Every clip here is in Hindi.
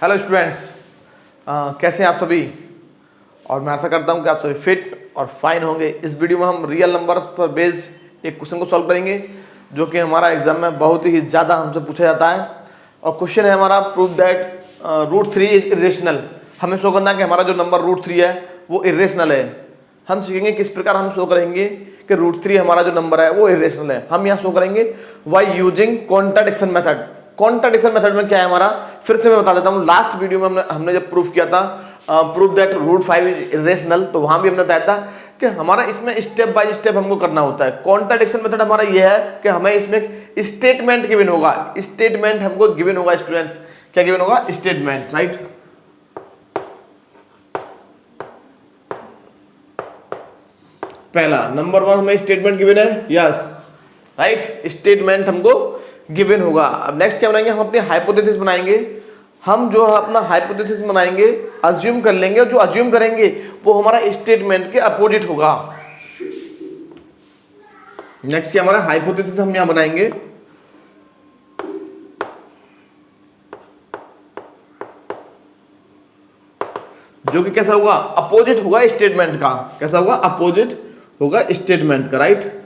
हेलो स्टूडेंट्स, कैसे हैं आप सभी। और मैं आशा करता हूं कि आप सभी फिट और फाइन होंगे। इस वीडियो में हम रियल नंबर्स पर बेस्ड एक क्वेश्चन को सॉल्व करेंगे जो कि हमारा एग्जाम में बहुत ही ज़्यादा हमसे पूछा जाता है। और क्वेश्चन है हमारा, प्रूव दैट √3 इज इरेशनल। हमें शो करना है कि हमारा जो नंबर √3 है वो इरेशनल है। हम सीखेंगे किस प्रकार हम शो करेंगे कि √3 हमारा जो नंबर है वो इरेशनल है। हम यहाँ शो करेंगे by using contradiction method. Contradiction method में क्या है हमारा, फिर से मैं बता देता हूँ। लास्ट वीडियो में हमने जब प्रूफ किया था प्रूफ दैट √5 इज इरेशनल, तो वहां भी हमने बताया था कि हमारा इसमें स्टेप बाय स्टेप हमको करना होता है। कॉन्ट्राडिक्शन मेथड हमारा यह है कि हमें इसमें स्टेटमेंट गिवन होगा। स्टेटमेंट हमको गिवन होगा स्टूडेंट्स। क्या गिवन होगा? Statement, right. पहला नंबर 1 हमें स्टेटमेंट गिवन है, यस राइट। स्टेटमेंट हमको गिवन होगा। अब नेक्स्ट क्या बनाएंगे, हम अपनी हाइपोथेसिस बनाएंगे। हम जो है अपना हाइपोथेसिस बनाएंगे, अज्यूम कर लेंगे, और जो अज्यूम करेंगे वो हमारा स्टेटमेंट के अपोजिट होगा। नेक्स्ट क्या हमारा हाइपोथेसिस हम यहां बनाएंगे, जो कि कैसा होगा? अपोजिट होगा स्टेटमेंट का। कैसा होगा? अपोजिट होगा स्टेटमेंट का, राइट।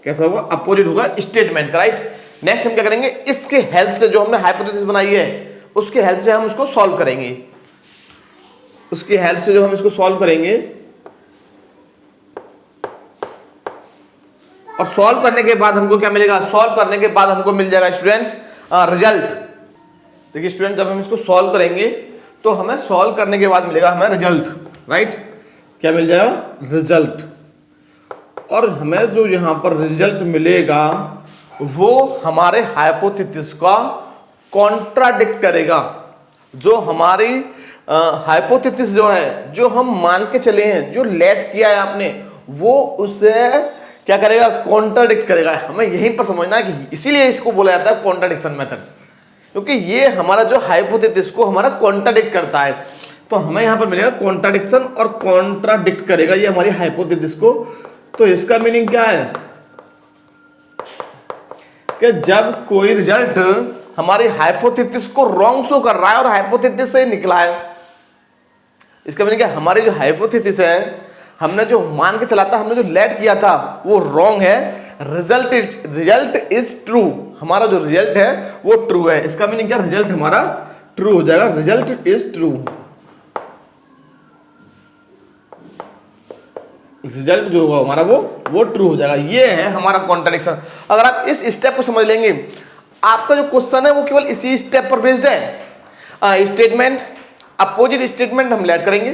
कैसा होगा? अपोजिट होगा स्टेटमेंट का, राइट। नेक्स्ट हम क्या करेंगे, इसके हेल्प से, जो हमने हाइपोथेसिस बनाई है उसके हेल्प से हम उसको सॉल्व करेंगे। उसकी हेल्प से जो हम इसको सॉल्व करेंगे, और सॉल्व करने के बाद हमको क्या मिलेगा? सॉल्व करने के बाद हमको मिल जाएगा स्टूडेंट्स रिजल्ट। देखिए स्टूडेंट, जब हम इसको सॉल्व करेंगे तो हमें सॉल्व करने के बाद मिलेगा हमें रिजल्ट, राइट। क्या मिल जाएगा? रिजल्ट। और हमें जो यहां पर रिजल्ट मिलेगा वो हमारे हाइपोथेसिस का कॉन्ट्राडिक्ट करेगा। जो हमारी हाइपोथेसिस जो है, जो हम मान के चले हैं, जो लेट किया है आपने, वो उसे क्या करेगा? कॉन्ट्राडिक्ट करेगा। हमें यहीं पर समझना है कि इसीलिए इसको बोला जाता है कॉन्ट्राडिक्शन मेथड, क्योंकि ये हमारा जो हाइपोथेसिस को हमारा कॉन्ट्राडिक्ट करता है। तो हमें यहां पर मिलेगा कॉन्ट्राडिक्शन, और कॉन्ट्राडिक्ट करेगा ये हमारी हाइपोथेसिस को। तो इसका मीनिंग क्या है कि जब कोई रिजल्ट हमारी हाइपोथेसिस को रॉन्ग शो कर रहा है और हाइपोथेसिस से निकला है, इसका मीनिंग क्या? हमारी जो हाइपोथेसिस है, हमने जो मान के चला था, हमने जो लेट किया था वो रॉन्ग है। Result is true. हमारा जो रिजल्ट है वो ट्रू है। इसका मीनिंग क्या? रिजल्ट हमारा ट्रू हो जाएगा। Result is true. रिजल्ट जो होगा हमारा वो ट्रू हो जाएगा। ये है हमारा कॉन्ट्राडिक्शन। अगर आप इस स्टेप को समझ लेंगे, आपका जो क्वेश्चन है वो केवल इसी स्टेप पर बेस्ड है। स्टेटमेंट, अपोजिट स्टेटमेंट हम लेट करेंगे,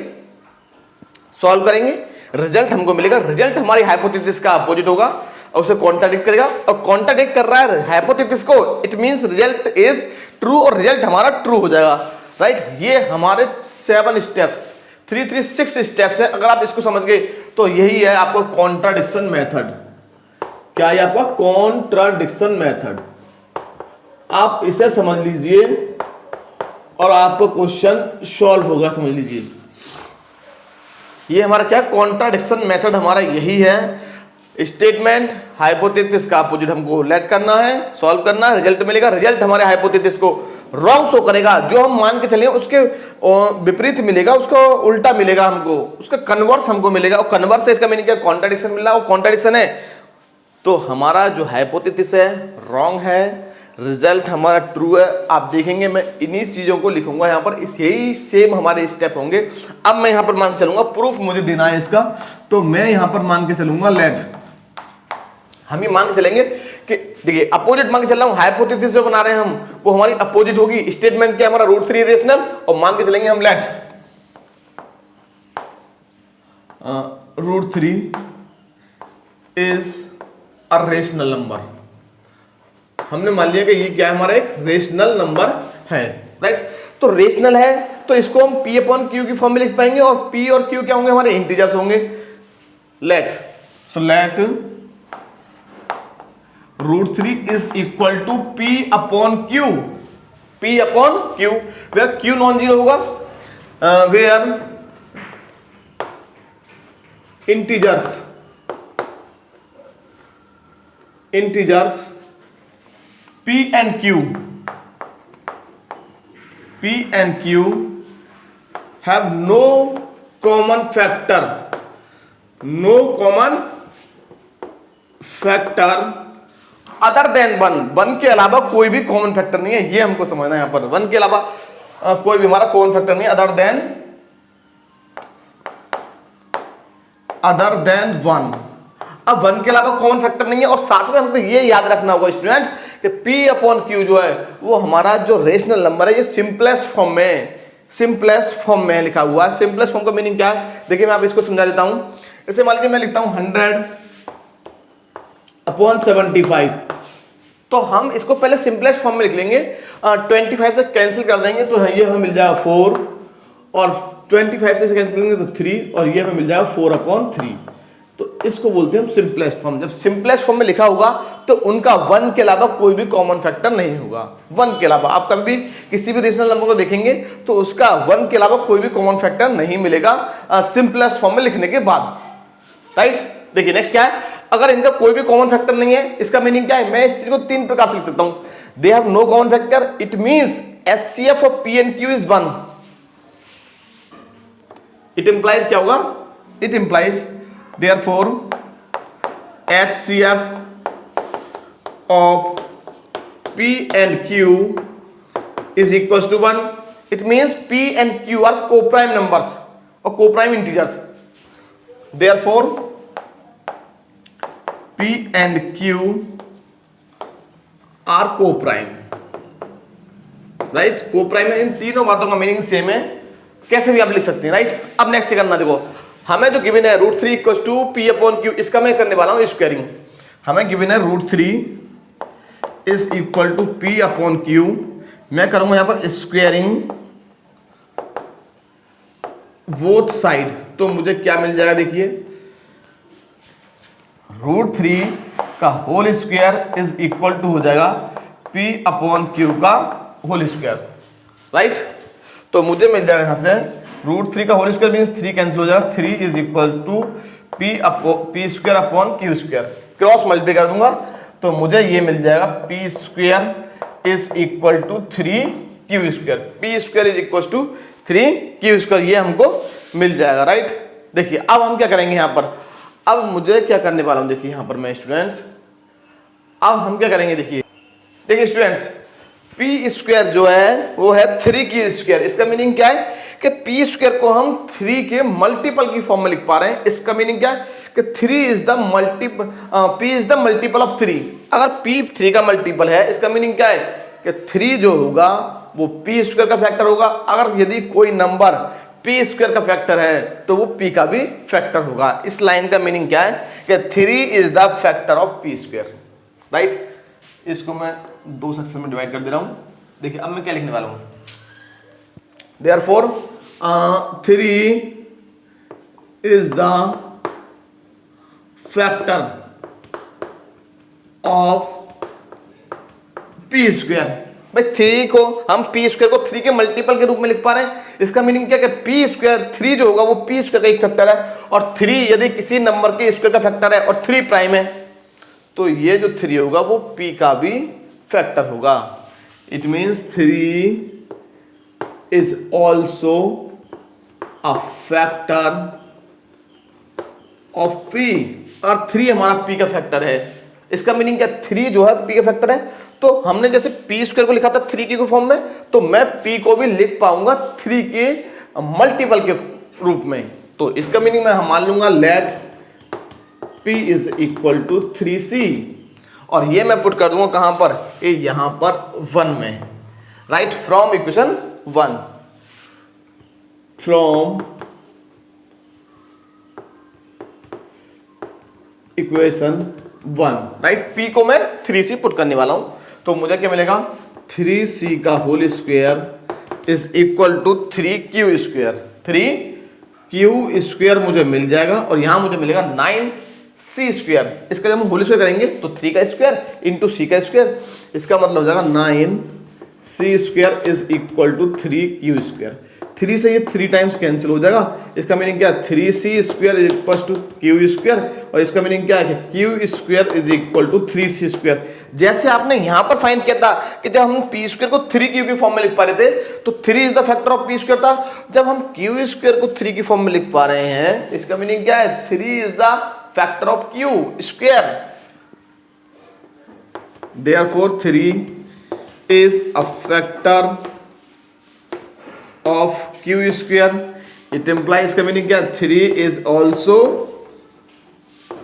सॉल्व करेंगे, रिजल्ट हमको मिलेगा। रिजल्ट हमारी हाइपोथेसिस का अपोजिट होगा और उसे कॉन्ट्राडिक्ट करेगा। और कॉन्ट्राडिक्ट कर रहा है हाइपोथेसिस को, it means result is true, और रिजल्ट हमारा ट्रू हो जाएगा, राइट। ये हमारे 7 स्टेप्स, 336 स्टेप्स है। अगर आप इसको समझ गए तो यही है आपको कॉन्ट्राडिक्शन मेथड। क्या है आपका? Contradiction method. आप इसे समझ लीजिए और आपको क्वेश्चन सॉल्व होगा, समझ लीजिए। ये हमारा क्या? कॉन्ट्राडिक्शन मेथड हमारा यही है। स्टेटमेंट, हाइपोथेसिस का अपोजिट हमको लेट करना है, सॉल्व करना है, रिजल्ट मिलेगा। रिजल्ट हमारे हाइपोथेसिस को रॉन्ग शो करेगा। जो हम मान के चले उसके विपरीत मिलेगा, उसको उल्टा मिलेगा हमको, उसका कन्वर्स हमको मिलेगा। और कन्वर्स से इसका मीनिंग क्या? कॉन्ट्राडिक्शन मिल रहा है, वो कॉन्ट्राडिक्शन है। तो हमारा जो हाइपोथेसिस है रॉन्ग है, रिजल्ट हमारा ट्रू है। आप देखेंगे मैं इन्हीं चीजों को लिखूंगा यहाँ पर, यही सेम हमारे स्टेप होंगे। अब मैं यहाँ पर मान के चलूंगा, प्रूफ मुझे देना है इसका, तो मैं यहाँ पर मान के चलूंगा लेट। हम ये मान के चलेंगे कि देखिए अपोजिट मान के चल रहा हूं, हाइपोथेसिस जो बना रहे हैं हम वो हमारी अपोजिट होगी। स्टेटमेंट क्या हमारा? √3 इरेशनल, और मान के चलेंगे हम let √3 is a rational number. हमने मान लिया कि ये क्या है? हमारा एक रेशनल नंबर है, राइट। तो रेशनल है तो इसको हम P/Q की फॉर्म में लिख पाएंगे, और P और Q क्या होंगे? हमारे इंटीजर्स होंगे। Let, so let √3 is equal to P/Q. P/Q, where Q non zero होगा, where integers integers p and q have no common factor other than one के अलावा कोई भी कॉमन फैक्टर नहीं है, ये हमको समझना है। यहां पर वन के अलावा कोई भी हमारा कॉमन फैक्टर नहीं है अदर देन वन। अब वन के अलावा कॉमन फैक्टर नहीं है, और साथ में हमको ये याद रखना होगा स्टूडेंट्स कि p अपॉन q जो है वो हमारा जो रेशनल नंबर है, ये सिंपलेस्ट फॉर्म में लिखा हुआ है। सिंपलेस्ट फॉर्म का मीनिंग क्या है, देखिए मैं आप इसको समझा देता हूं। जैसे मान लीजिए मैं लिखता हूं 100/75, तो हम इसको पहले सिंपलेस्ट फॉर्म में लिख लेंगे। 25 से कैंसिल कर देंगे तो ये हमें मिल जाएगा 4, और 25 से कैंसिल करेंगे तो 3, और ये हमें मिल जाएगा 4/3। तो इसको बोलते हैं हम सिंपलेस्ट फॉर्म। जब सिंपलेस्ट फॉर्म में लिखा होगा तो उनका वन के अलावा कोई भी कॉमन फैक्टर नहीं होगा। वन के अलावा आप कभी भी किसी भी रेशनल नंबर को देखेंगे तो उसका वन के अलावा कोई भी कॉमन फैक्टर नहीं मिलेगा सिंपलेस्ट फॉर्म में लिखने के बाद, राइट। देखिए नेक्स्ट क्या है, अगर इनका कोई भी कॉमन फैक्टर नहीं है, इसका मीनिंग क्या है, मैं इस चीज को 3 प्रकार से लिख सकता हूं। They have no common factor, it means HCF of P and Q is 1। It implies क्या होगा, it implies therefore HCF of P and Q is equals to 1. It means P and Q are co-prime numbers or co-prime integers. Therefore P and Q are co-prime, right? co-prime में इन तीनों बातों का मीनिंग सेम है, कैसे भी आप लिख सकते हैं, राइट। अब नेक्स्ट क्या करना, देखो हमें जो गिवन है √3 = P अपॉन Q, इसका मैं करने वाला हूं स्क्वायरिंग। हमें गिवन है √3 = P अपॉन Q, मैं करूंगा यहां पर स्क्वायरिंग बोथ साइड, तो मुझे क्या मिल जाएगा, देखिए √3 का whole square is equal to हो जाएगा P अपॉन Q का होल स्क्वायर, राइट। तो मुझे मिल जाएगा यहां से √3 का होल स्क्वायर मींस 3 कैंसिल हो जाएगा, 3 is equal to P square upon Q square, cross multiply कर दूंगा तो मुझे ये मिल जाएगा P square is equal to 3Q square, P square is equal to 3Q square, ये हमको मिल जाएगा, राइट। देखिए अब हम क्या करेंगे यहां पर, अब मुझे क्या करने वाला हूं, देखिए यहां पर मैं स्टूडेंट्स, अब हम क्या करेंगे, देखिए स्टूडेंट्स P स्क्वायर जो है वो है 3Q स्क्वायर। इसका मीनिंग क्या है कि P स्क्वायर को हम 3 के मल्टीपल की फॉर्म में लिख पा रहे हैं। इसका मीनिंग क्या है कि P is the multiple of 3। अगर P 3 का मल्टीपल है, इसका मीनिंग क्या है कि 3 जो होगा वो P स्क्वायर का फैक्टर होगा। अगर यदि कोई नंबर P स्क्वायर का फैक्टर है तो वो P का भी फैक्टर होगा। इस लाइन का मीनिंग क्या है कि 3 is the factor of P square, right. इसको मैं 2 सेक्शन में डिवाइड कर दे रहा हूं। देखिए अब मैं क्या लिखने वाला हूं, therefore 3 is the factor of P square. भाई 3 को हम P स्क्वायर को 3 के मल्टीपल के रूप में लिख पा रहे हैं। इसका मीनिंग क्या है कि P स्क्वायर 3 जो होगा वो P स्क्वायर का एक फैक्टर है, और 3 यदि किसी नंबर के स्क्वायर का फैक्टर है और 3 प्राइम है तो ये जो 3 होगा वो P का भी फैक्टर होगा। It means 3 is also a factor of P, और 3 हमारा P का फैक्टर है। इसका मीनिंग क्या, 3 जो है P का फैक्टर है, तो हमने जैसे P स्क्वायर को लिखा था 3Q के फॉर्म में, तो मैं P को भी लिख पाऊंगा 3 के मल्टीपल के रूप में। तो इसका मीनिंग मैं मान लूंगा let P is equal to 3C, और ये मैं पुट कर दूंगा कहां पर, ये यहां पर 1 में, right, from equation 1, from equation 1, right. P को मैं 3C पुट करने वाला हूं, तो मुझे क्या मिलेगा, 3C का whole square is equal to 3Q square, 3Q square मुझे मिल जाएगा, और यहां मुझे मिलेगा 9C स्क्वायर। इसका जब हम होल स्क्वायर करेंगे तो 3 का स्क्वायर इंटू C का स्क्वायर, इसका मतलब हो जाएगा 9C square is equal to 3Q square. 3 से ये 3 टाइम्स कैंसिल हो जाएगा। इसका मीनिंग क्या है, 3c square is equal to Q square, और इसका मीनिंग क्या है, Q square is equal to 3c square. जैसे आपने यहां पर फाइंड किया था कि जब हम पी स्क्वायर को 3q की फॉर्म में लिख पा रहे थे तो 3 is the factor of P square था। जब हम क्यू स्क्वायर को 3 की फॉर्म में लिख पा रहे हैं, इसका मीनिंग क्या है, 3 is the factor of Q square. Therefore 3 is a factor of q square. It implies, इसका मीनिंग क्या, 3 is also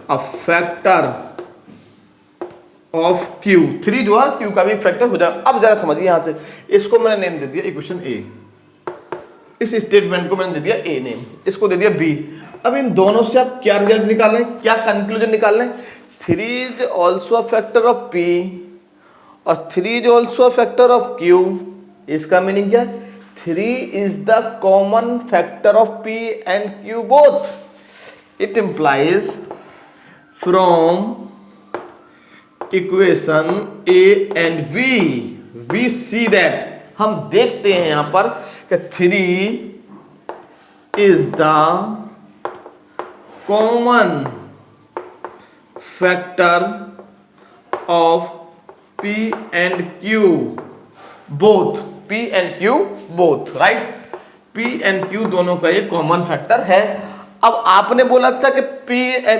a factor of q। 3 जो है q का भी फैक्टर हो जाएगा। अब जरा समझिए, यहां से इसको मैंने नेम दे दिया इक्वेशन ए, इस स्टेटमेंट को मैंने दे दिया ए नेम, इसको दे दिया बी। अब इन दोनों से आप क्या रिजल्ट निकाल रहे हैं, क्या कंक्लूजन निकाल रहे हैं, 3 is also a factor of P और 3 is also a factor of Q। इसका मीनिंग क्या है, 3 is the common factor of P and Q both. It implies from equation A and V we see that, हम देखते हैं यहां पर कि 3 is the common factor of P and Q both, P and Q both, right. P and Q दोनों का ये कॉमन फैक्टर है। अब आपने बोला था कि P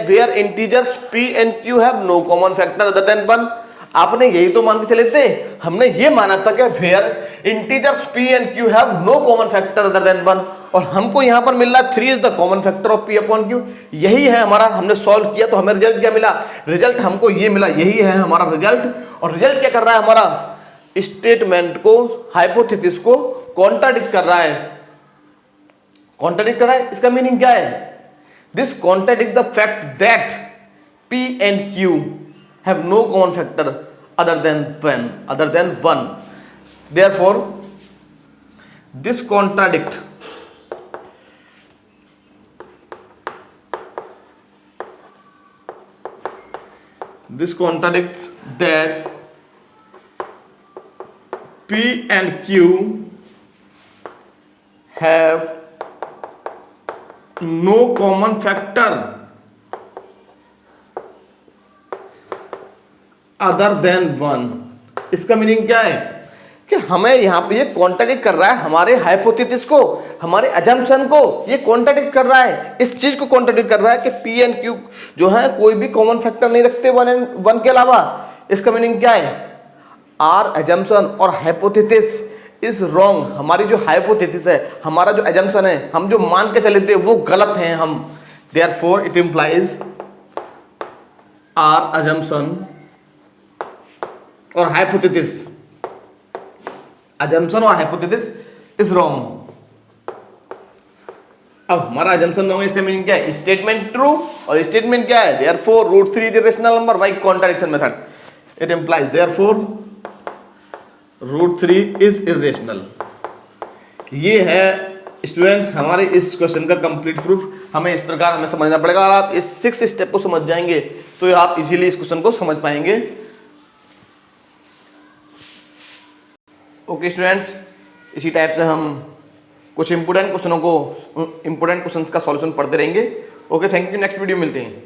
where integers P and Q have no common factor other than 1। आपने यही तो मान के चले थे, हमने ये माना था कि where integers P and Q have no common factor other than 1, और हमको यहां पर मिल रहा 3 is the common factor of P upon Q। यही है हमारा, हमने सॉल्व किया तो हमें रिजल्ट क्या मिला, रिजल्ट हमको ये मिला, यही है हमारा रिजल्ट। और रिजल्ट क्या कर रहा है, हमारा स्टेटमेंट को, हाइपोथेसिस को कॉन्ट्राडिक्ट कर रहा है, कॉन्ट्राडिक्ट कर रहा है। इसका मीनिंग क्या है, this contradict the fact that P and Q have no common factor other than 1। Therefore this contradicts that P and Q have no common factor other than 1। इसका मीनिंग क्या है कि हमें यहां पे ये कॉन्ट्राडिक्ट कर रहा है, हमारे हाइपोथेसिस को, हमारे अजम्पशन को ये कॉन्ट्राडिक्ट कर रहा है, इस चीज को कॉन्ट्राडिक्ट कर रहा है कि P एंड Q जो है कोई भी कॉमन फैक्टर नहीं रखते 1 के अलावा। इसका मीनिंग क्या है, आर अजम्पशन और हाइपोथेसिस इज रॉन्ग। हमारी जो हाइपोथेसिस है, हमारा जो अजम्पशन है, हम जो मान के चले थे वो गलत हैं हम। Therefore it implies our assumption और हाइपोथेसिस, अजम्पशन और हाइपोथेसिस इज रॉन्ग। अब हमारा अजम्पशन रॉन्ग है, इसका मीनिंग क्या है, स्टेटमेंट ट्रू, और स्टेटमेंट क्या है, therefore √3 is irrational number by contradiction method. It implies therefore √3 is irrational. ये है स्टूडेंट्स हमारे इस क्वेश्चन का कंप्लीट प्रूफ। हमें इस प्रकार हमें समझना पड़ेगा, और आप इस 6 स्टेप को समझ जाएंगे तो आप इजीली इस क्वेश्चन को समझ पाएंगे। ओके स्टूडेंट्स, इसी टाइप से हम कुछ इंपॉर्टेंट क्वेश्चंस का सॉल्यूशन पढ़ते रहेंगे। Okay, thank you, next video मिलते हैं।